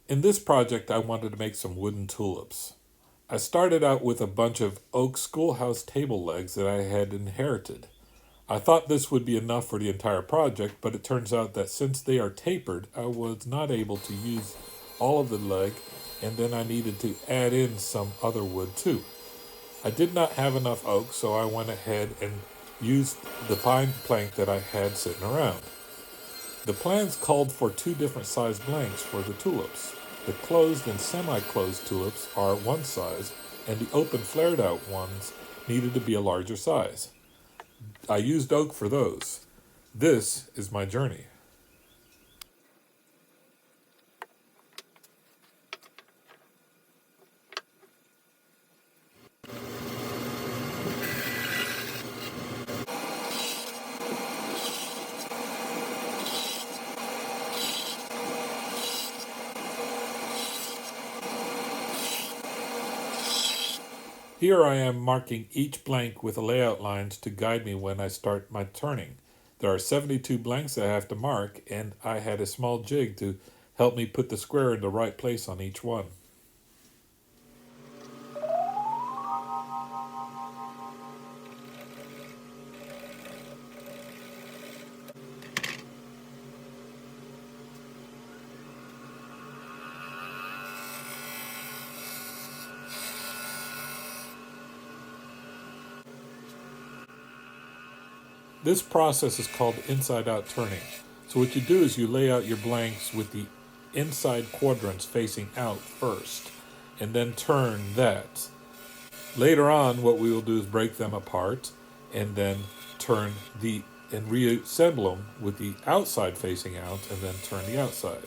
In this project, I wanted to make some wooden tulips. I started out with a bunch of oak schoolhouse table legs that I had inherited. I thought this would be enough for the entire project, but it turns out that since they are tapered, I was not able to use all of the leg, and then I needed to add in some other wood too. I did not have enough oak, so I went ahead and used the pine plank that I had sitting around. The plans called for two different size blanks for the tulips. The closed and semi-closed tulips are one size, and the open flared out ones needed to be a larger size. I used oak for those. This is my journey. Here I am marking each blank with layout lines to guide me when I start my turning. There are 72 blanks I have to mark, and I had a small jig to help me put the square in the right place on each one. This process is called inside-out turning. So what you do is you lay out your blanks with the inside quadrants facing out first, and then turn that. Later on, what we will do is break them apart, and then turn the and reassemble them with the outside facing out, and then turn the outside.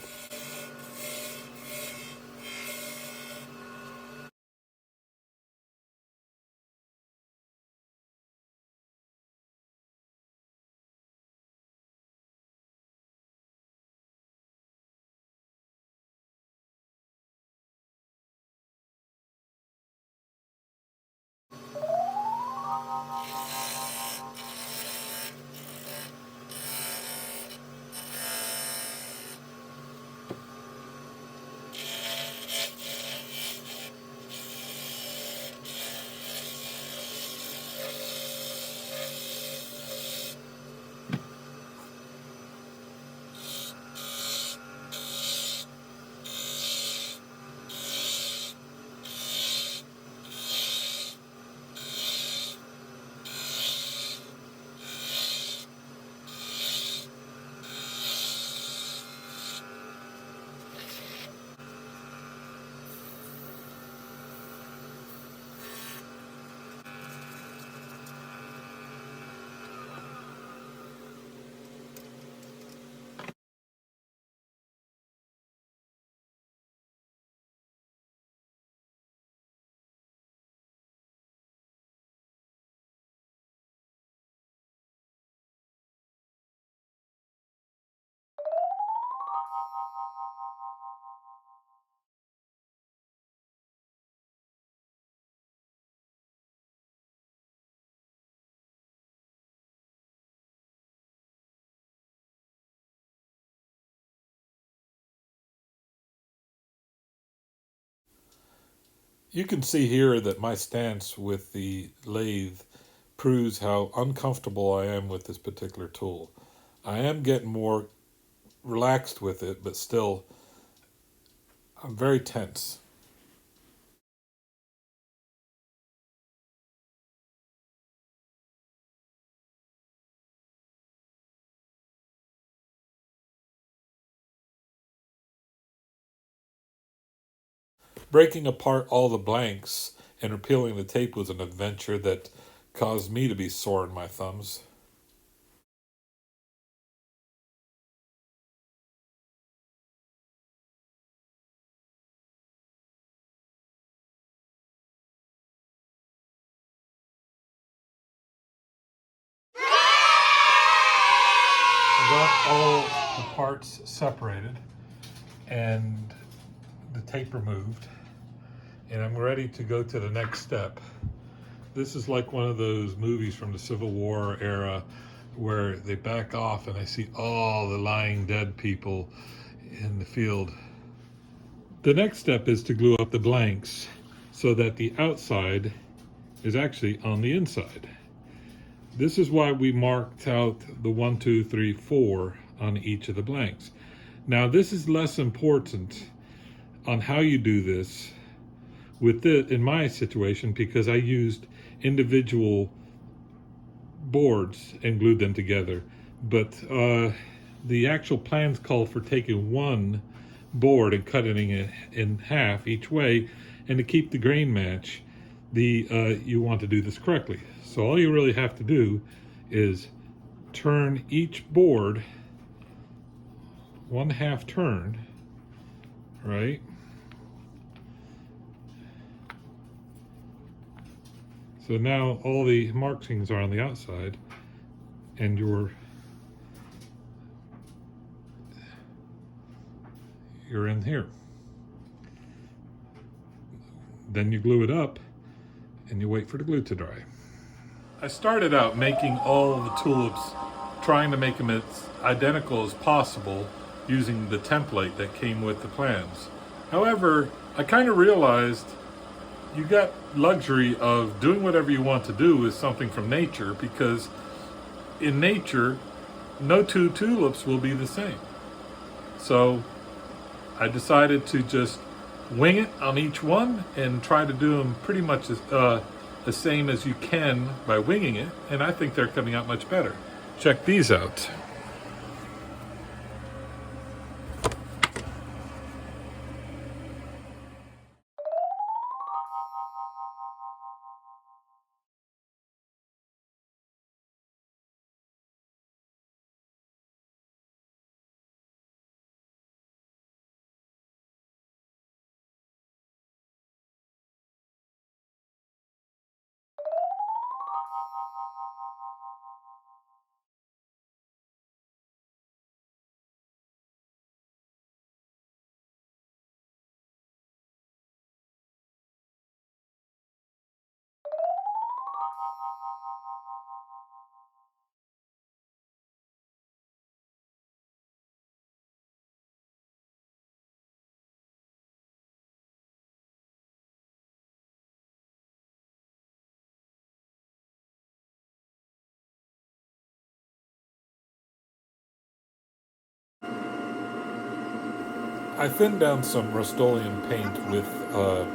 You can see here that my stance with the lathe proves how uncomfortable I am with this particular tool. I am getting more relaxed with it, but still, I'm very tense. Breaking apart all the blanks and repealing the tape was an adventure that caused me to be sore in my thumbs. I got all the parts separated and the tape removed, and I'm ready to go to the next step. This is like one of those movies from the Civil War era where they back off and I see all the lying dead people in the field. The next step is to glue up the blanks so that the outside is actually on the inside. This is why we marked out the 1, 2, 3, 4 on each of the blanks. Now this is less important on how you do this with it in my situation, because I used individual boards and glued them together. But the actual plans call for taking one board and cutting it in half each way, and to keep the grain match, you want to do this correctly. So all you really have to do is turn each board 1/2 turn, right? So now all the markings are on the outside, and you're in here. Then you glue it up and you wait for the glue to dry. I started out making all the tulips, trying to make them as identical as possible using the template that came with the plans. However, I kind of realized you got luxury of doing whatever you want to do with something from nature, because in nature, no two tulips will be the same. So I decided to just wing it on each one and try to do them pretty much the same as you can by winging it, and I think they're coming out much better. Check these out. I thinned down some Rust-Oleum paint with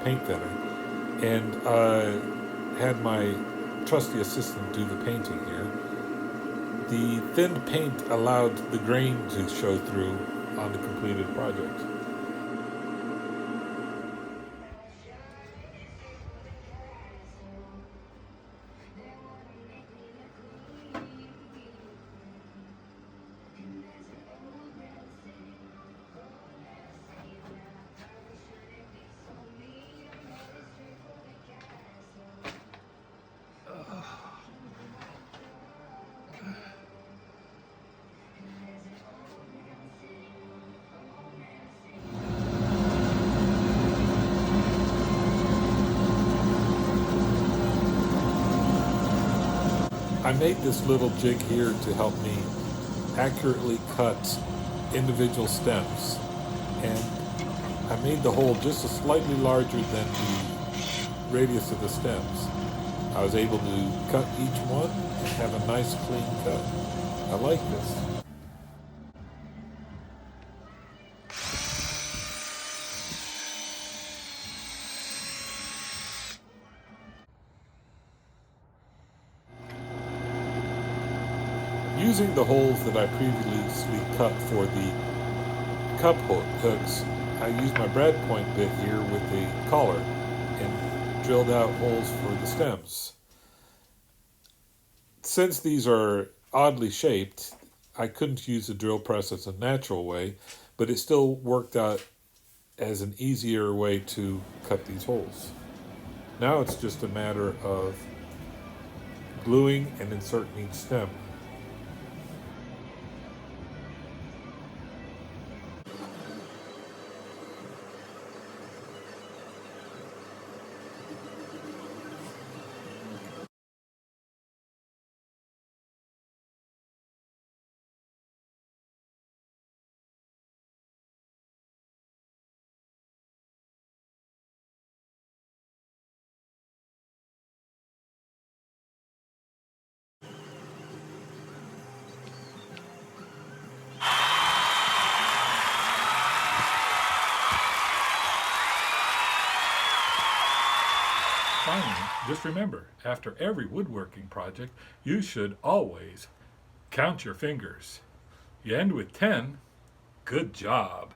paint thinner, and had my trusty assistant do the painting here. The thinned paint allowed the grain to show through on the completed project. I made this little jig here to help me accurately cut individual stems, and I made the hole just a slightly larger than the radius of the stems. I was able to cut each one and have a nice clean cut. I like this. Using the holes that I previously cut for the cup hooks, I used my brad point bit here with the collar and drilled out holes for the stems. Since these are oddly shaped, I couldn't use the drill press as a natural way, but it still worked out as an easier way to cut these holes. Now it's just a matter of gluing and inserting each stem. Finally, just remember, after every woodworking project, you should always count your fingers. You end with 10, good job.